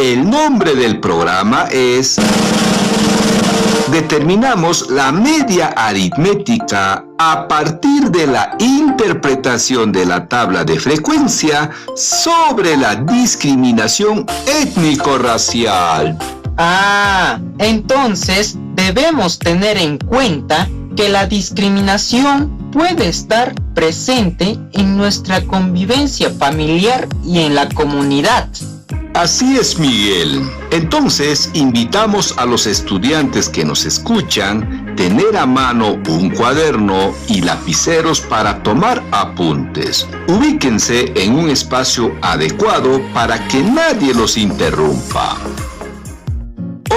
El nombre del programa es Determinamos la media aritmética a partir de la interpretación de la tabla de frecuencia sobre la discriminación étnico-racial. Entonces debemos tener en cuenta que la discriminación puede estar presente en nuestra convivencia familiar y en la comunidad. Así es, Miguel. Entonces, invitamos a los estudiantes que nos escuchan tener a mano un cuaderno y lapiceros para tomar apuntes. Ubíquense en un espacio adecuado para que nadie los interrumpa.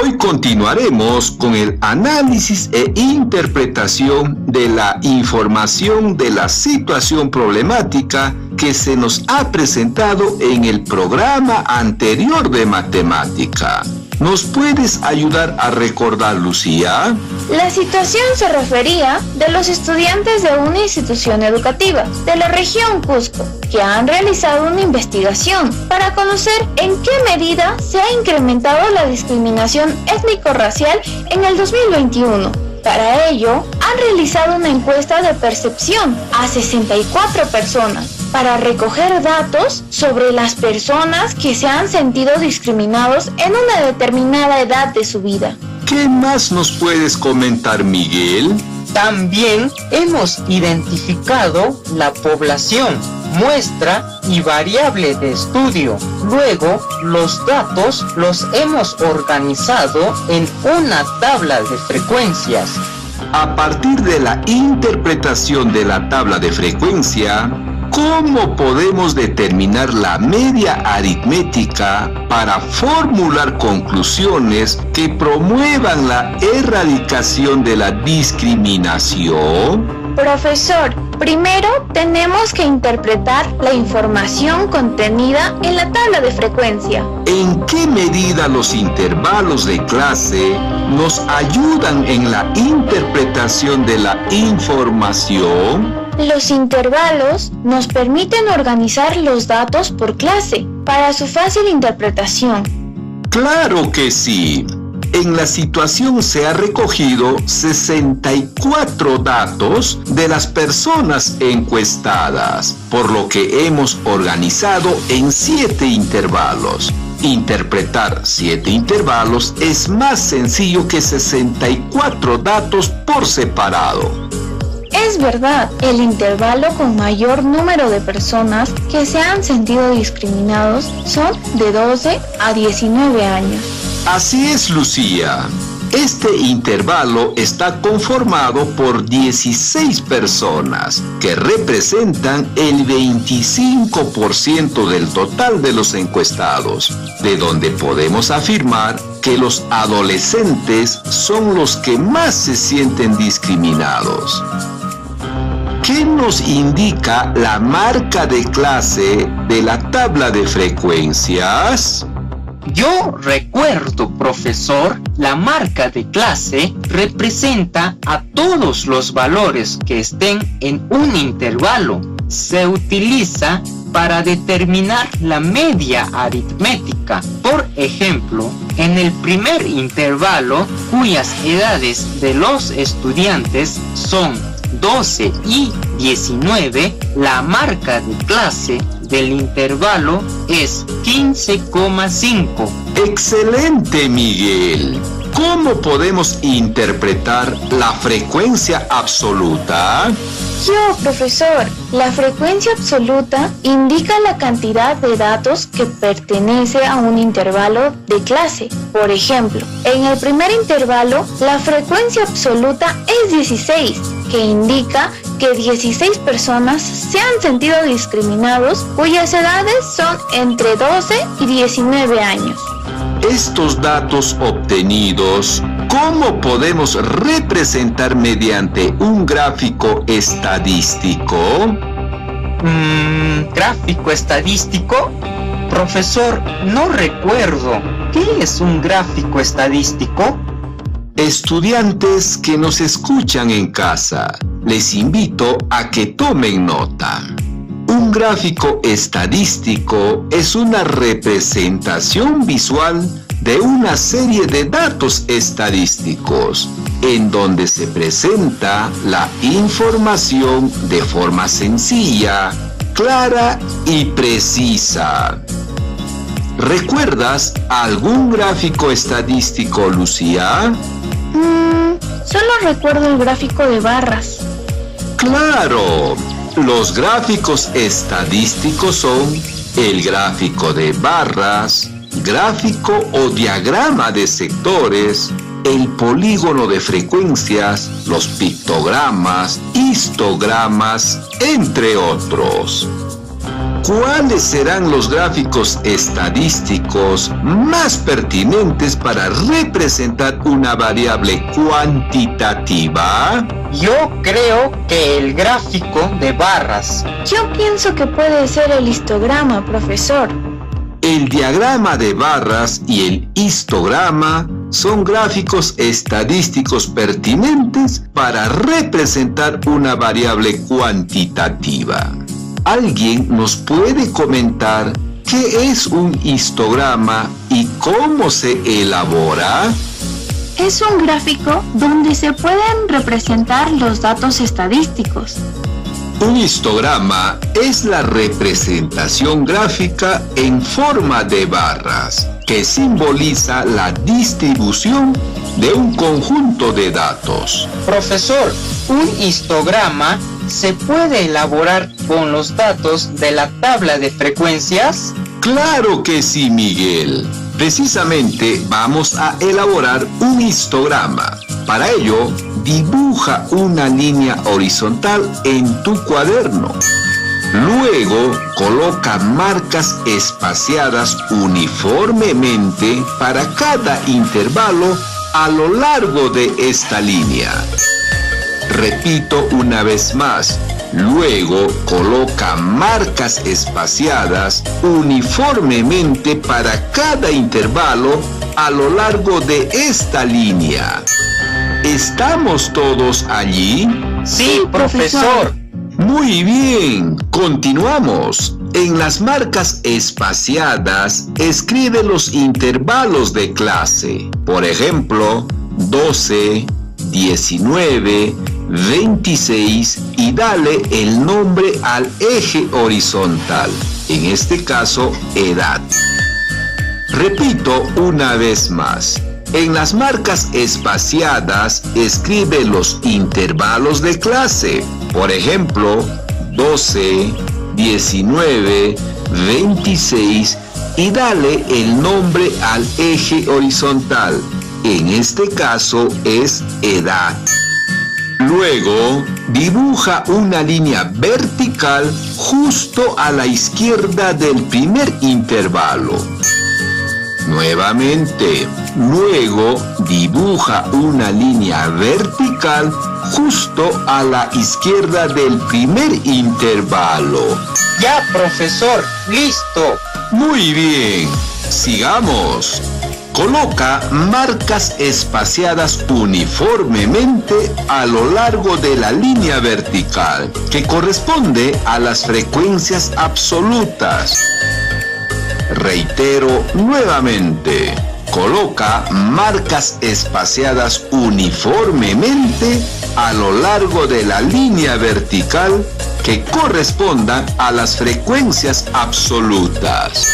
Hoy continuaremos con el análisis e interpretación de la información de la situación problemática que se nos ha presentado en el programa anterior de matemática. ¿Nos puedes ayudar a recordar, Lucía? La situación se refería de los estudiantes de una institución educativa de la región Cusco que han realizado una investigación para conocer en qué medida se ha incrementado la discriminación étnico-racial en el 2021. Para ello, han realizado una encuesta de percepción a 64 personas para recoger datos sobre las personas que se han sentido discriminados en una determinada edad de su vida. ¿Qué más nos puedes comentar, Miguel? También hemos identificado la población, muestra y variable de estudio. Luego, los datos los hemos organizado en una tabla de frecuencias. A partir de la interpretación de la tabla de frecuencia, ¿cómo podemos determinar la media aritmética para formular conclusiones que promuevan la erradicación de la discriminación? Profesor, primero tenemos que interpretar la información contenida en la tabla de frecuencia. ¿En qué medida los intervalos de clase nos ayudan en la interpretación de la información? Los intervalos nos permiten organizar los datos por clase para su fácil interpretación. ¡Claro que sí! En la situación se ha recogido 64 datos de las personas encuestadas, por lo que hemos organizado en 7 intervalos. Interpretar 7 intervalos es más sencillo que 64 datos por separado. Es verdad, el intervalo con mayor número de personas que se han sentido discriminados son de 12 a 19 años. Así es, Lucía. Este intervalo está conformado por 16 personas que representan el 25% del total de los encuestados, de donde podemos afirmar que los adolescentes son los que más se sienten discriminados. ¿Qué nos indica la marca de clase de la tabla de frecuencias? Yo recuerdo, profesor, la marca de clase representa a todos los valores que estén en un intervalo. Se utiliza para determinar la media aritmética. Por ejemplo, en el primer intervalo, cuyas edades de los estudiantes son 12 y 19, la marca de clase del intervalo es 15,5. ¡Excelente, Miguel! ¿Cómo podemos interpretar la frecuencia absoluta? Yo, profesor, la frecuencia absoluta indica la cantidad de datos que pertenece a un intervalo de clase. Por ejemplo, en el primer intervalo, la frecuencia absoluta es 16, que indica que 16 personas se han sentido discriminados cuyas edades son entre 12 y 19 años. Estos datos obtenidos, ¿cómo podemos representar mediante un gráfico estadístico? ¿Gráfico estadístico? Profesor, no recuerdo. ¿Qué es un gráfico estadístico? Estudiantes que nos escuchan en casa, les invito a que tomen nota. Un gráfico estadístico es una representación visual de una serie de datos estadísticos, en donde se presenta la información de forma sencilla, clara y precisa. ¿Recuerdas algún gráfico estadístico, Lucía? Solo recuerdo el gráfico de barras. ¡Claro! Los gráficos estadísticos son el gráfico de barras, gráfico o diagrama de sectores, el polígono de frecuencias, los pictogramas, histogramas, entre otros. ¿Cuáles serán los gráficos estadísticos más pertinentes para representar una variable cuantitativa? Yo creo que el gráfico de barras. Yo pienso que puede ser el histograma, profesor. El diagrama de barras y el histograma son gráficos estadísticos pertinentes para representar una variable cuantitativa. ¿Alguien nos puede comentar qué es un histograma y cómo se elabora? Es un gráfico donde se pueden representar los datos estadísticos. Un histograma es la representación gráfica en forma de barras que simboliza la distribución de un conjunto de datos. Profesor, un histograma ¿se puede elaborar con los datos de la tabla de frecuencias? ¡Claro que sí, Miguel! Precisamente vamos a elaborar un histograma. Para ello, dibuja una línea horizontal en tu cuaderno. Luego, coloca marcas espaciadas uniformemente para cada intervalo a lo largo de esta línea. Repito una vez más. Luego, coloca marcas espaciadas uniformemente para cada intervalo a lo largo de esta línea. ¿Estamos todos allí? Sí, profesor. Muy bien, continuamos. En las marcas espaciadas, escribe los intervalos de clase. Por ejemplo, 12, 19, 26 y dale el nombre al eje horizontal, en este caso, edad. Repito una vez más. En las marcas espaciadas, escribe los intervalos de clase. Por ejemplo, 12, 19, 26 y dale el nombre al eje horizontal. En este caso es edad. Luego, dibuja una línea vertical justo a la izquierda del primer intervalo. Nuevamente, luego dibuja una línea vertical justo a la izquierda del primer intervalo. Ya, profesor, listo. Muy bien, sigamos. Coloca marcas espaciadas uniformemente a lo largo de la línea vertical, que corresponde a las frecuencias absolutas. Reitero nuevamente, coloca marcas espaciadas uniformemente a lo largo de la línea vertical que correspondan a las frecuencias absolutas.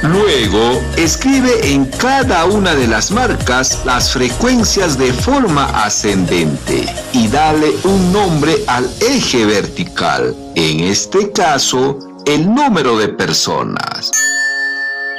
Luego, escribe en cada una de las marcas las frecuencias de forma ascendente y dale un nombre al eje vertical, en este caso, el número de personas.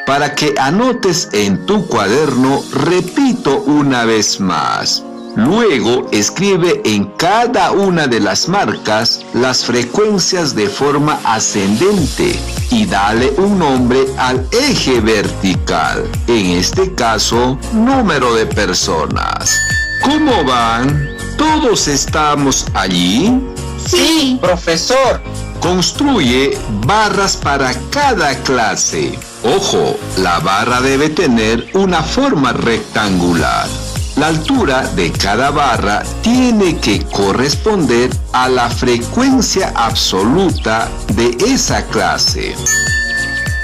Para que anotes en tu cuaderno, repito una vez más. Luego, escribe en cada una de las marcas las frecuencias de forma ascendente y dale un nombre al eje vertical, en este caso, número de personas. ¿Cómo van? ¿Todos estamos allí? Sí, profesor. Construye barras para cada clase. Ojo, la barra debe tener una forma rectangular. La altura de cada barra tiene que corresponder a la frecuencia absoluta de esa clase.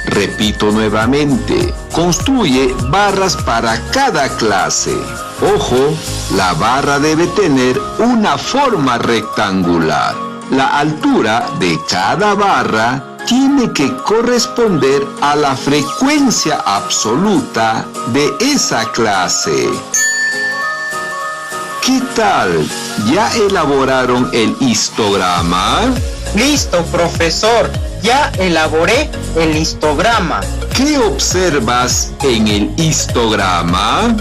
Repito nuevamente, construye barras para cada clase. Ojo, la barra debe tener una forma rectangular. La altura de cada barra tiene que corresponder a la frecuencia absoluta de esa clase. ¿Qué tal? ¿Ya elaboraron el histograma? Listo, profesor. Ya elaboré el histograma. ¿Qué observas en el histograma?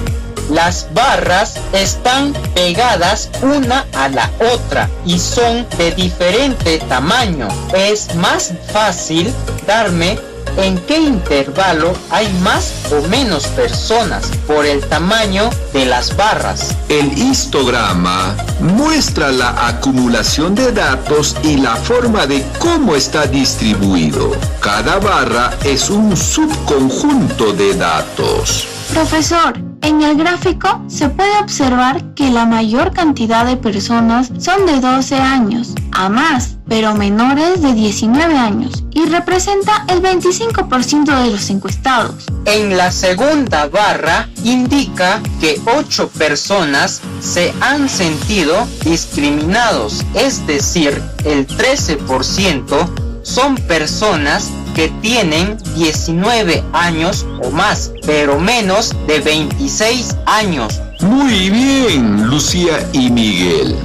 Las barras están pegadas una a la otra y son de diferente tamaño. Es más fácil darme en qué intervalo hay más o menos personas por el tamaño de las barras. El histograma muestra la acumulación de datos y la forma de cómo está distribuido. Cada barra es un subconjunto de datos. Profesor, en el gráfico se puede observar que la mayor cantidad de personas son de 12 años a más, pero menores de 19 años, y representa el 25% de los encuestados. En la segunda barra indica que 8 personas se han sentido discriminados, es decir, el 13% son personas que tienen 19 años o más, pero menos de 26 años. Muy bien, Lucía y Miguel.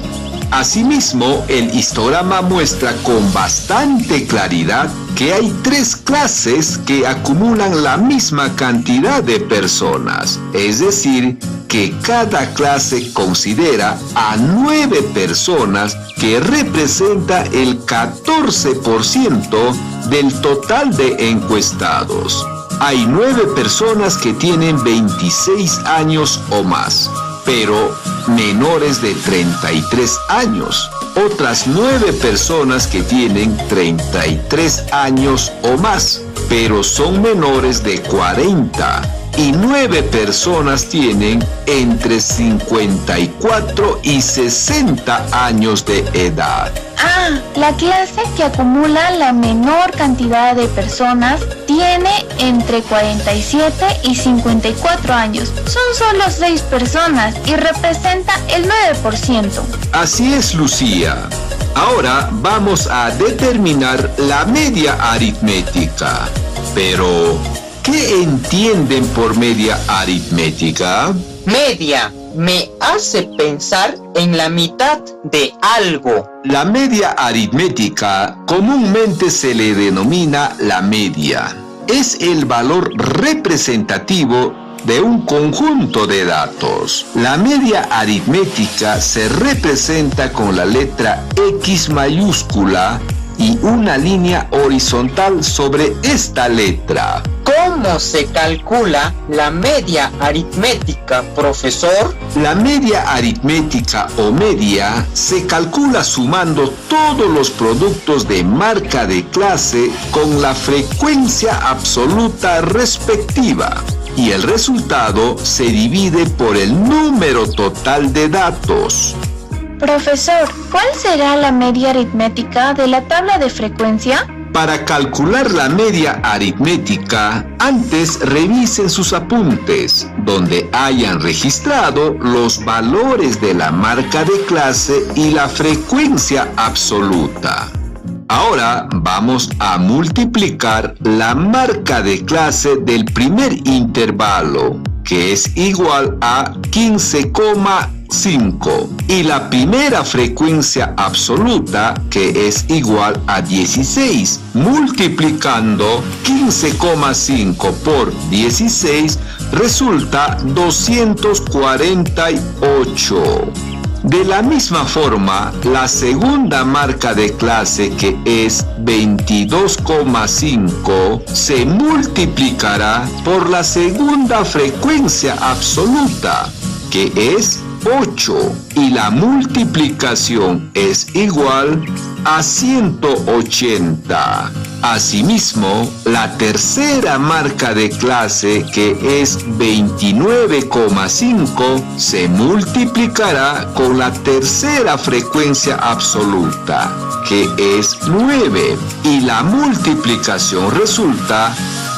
Asimismo, el histograma muestra con bastante claridad que hay 3 clases que acumulan la misma cantidad de personas. Es decir, que cada clase considera a 9 personas, que representa el 14% del total de encuestados. Hay 9 personas que tienen 26 años o más, pero menores de 33 años. Otras 9 personas que tienen 33 años o más, pero son menores de 40. Y 9 personas tienen entre 54 y 60 años de edad. Ah, la clase que acumula la menor cantidad de personas tiene entre 47 y 54 años. Son solo 6 personas y representa el 9%. Así es, Lucía. Ahora vamos a determinar la media aritmética. Pero, ¿qué entienden por media aritmética? Media me hace pensar en la mitad de algo. La media aritmética comúnmente se le denomina la media. Es el valor representativo de un conjunto de datos. La media aritmética se representa con la letra X mayúscula y una línea horizontal sobre esta letra. ¿Cómo se calcula la media aritmética, profesor? La media aritmética o media se calcula sumando todos los productos de marca de clase con la frecuencia absoluta respectiva, y el resultado se divide por el número total de datos. Profesor, ¿cuál será la media aritmética de la tabla de frecuencia? Para calcular la media aritmética, antes revisen sus apuntes, donde hayan registrado los valores de la marca de clase y la frecuencia absoluta. Ahora vamos a multiplicar la marca de clase del primer intervalo, que es igual a 15,5, y la primera frecuencia absoluta, que es igual a 16. Multiplicando 15,5 por 16 resulta 248. De la misma forma, la segunda marca de clase, que es 22,5, se multiplicará por la segunda frecuencia absoluta, que es 8, y la multiplicación es igual a 180. Asimismo, la tercera marca de clase, que es 29,5, se multiplicará con la tercera frecuencia absoluta, que es 9, y la multiplicación resulta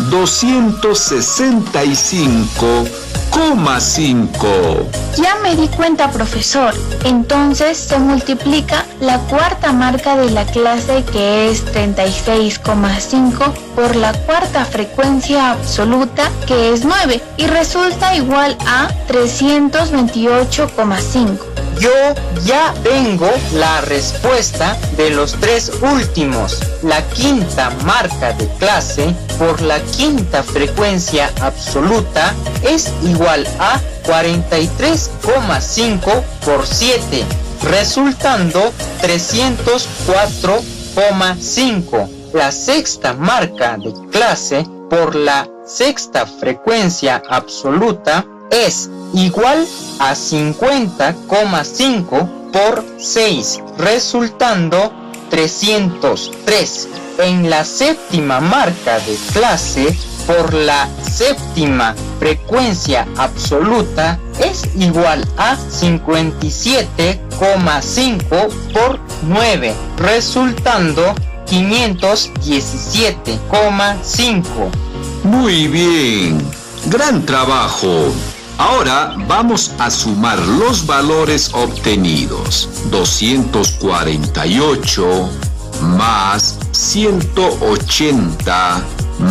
265,5. Ya me di cuenta, profesor. Entonces se multiplica la cuarta marca de la clase, que es 36,5, por la cuarta frecuencia absoluta, que es 9, y resulta igual a 328,5. Yo ya tengo la respuesta de los tres últimos. La quinta marca de clase por la quinta frecuencia absoluta es igual a 43,5 por 7, resultando 304,5. La sexta marca de clase por la sexta frecuencia absoluta es igual a 50,5 por 6, resultando 303. En la séptima marca de clase por la séptima frecuencia absoluta es igual a 57,5 por 9, resultando 517,5. Muy bien, gran trabajo. Ahora vamos a sumar los valores obtenidos. 248 más 180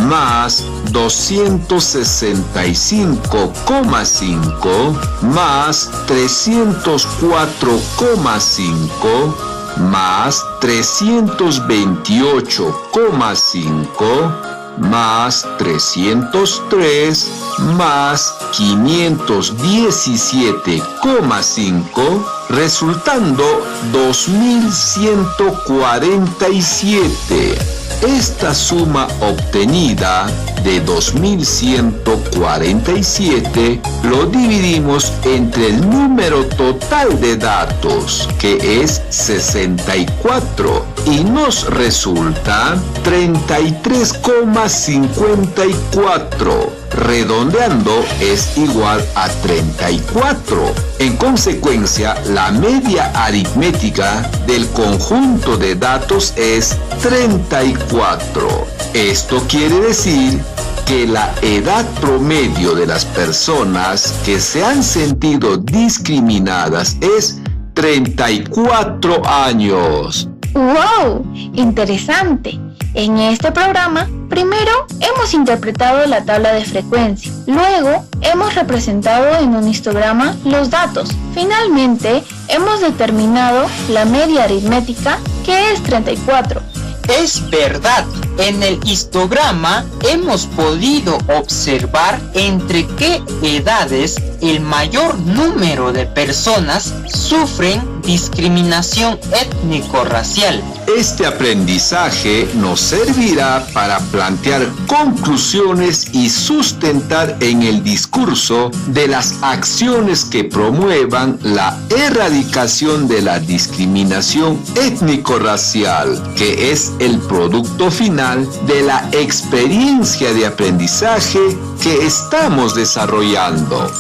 más 265,5 más 304,5 más 328,5 más 303 más 517,5, resultando 2147. Esta suma obtenida de 2147 lo dividimos entre el número total de datos, que es 64, y nos resulta 33,54. Redondeando es igual a 34. En consecuencia, la media aritmética del conjunto de datos es 34. Esto quiere decir que la edad promedio de las personas que se han sentido discriminadas es 34 años. ¡Wow! Interesante. En este programa, primero hemos interpretado la tabla de frecuencia, luego hemos representado en un histograma los datos, finalmente hemos determinado la media aritmética, que es 34. Es verdad, en el histograma hemos podido observar entre qué edades el mayor número de personas sufren discriminación étnico-racial. Este aprendizaje nos servirá para plantear conclusiones y sustentar en el discurso de las acciones que promuevan la erradicación de la discriminación étnico-racial, que es el producto final de la experiencia de aprendizaje que estamos desarrollando.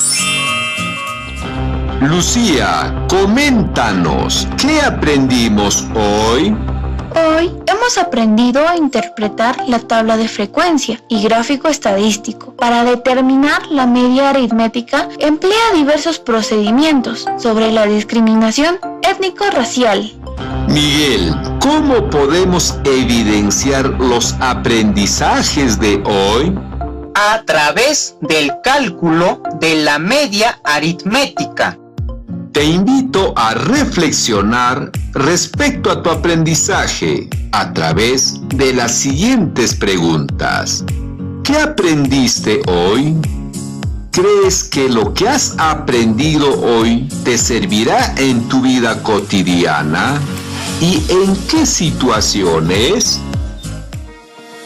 Lucía, coméntanos, ¿qué aprendimos hoy? Hoy hemos aprendido a interpretar la tabla de frecuencia y gráfico estadístico. Para determinar la media aritmética, emplea diversos procedimientos sobre la discriminación étnico-racial. Miguel, ¿cómo podemos evidenciar los aprendizajes de hoy? A través del cálculo de la media aritmética. Te invito a reflexionar respecto a tu aprendizaje a través de las siguientes preguntas. ¿Qué aprendiste hoy? ¿Crees que lo que has aprendido hoy te servirá en tu vida cotidiana? ¿Y en qué situaciones?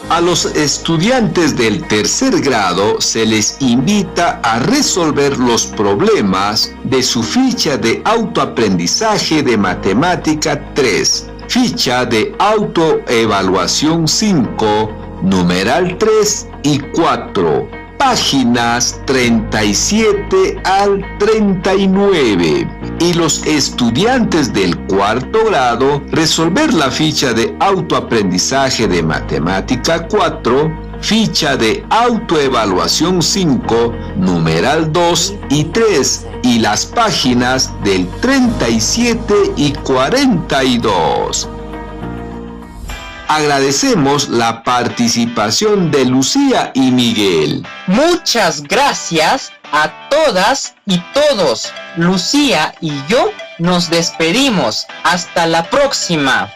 A los estudiantes del tercer grado se les invita a resolver los problemas de su ficha de autoaprendizaje de Matemática 3 ficha de autoevaluación 5, numeral 3 y 4, páginas 37 al 39. Y los estudiantes del cuarto grado resolver la ficha de autoaprendizaje de matemática 4, ficha de autoevaluación 5, numeral 2 y 3 y las páginas del 37 y 42. Agradecemos la participación de Lucía y Miguel. Muchas gracias a todas y todos. Lucía y yo nos despedimos. Hasta la próxima.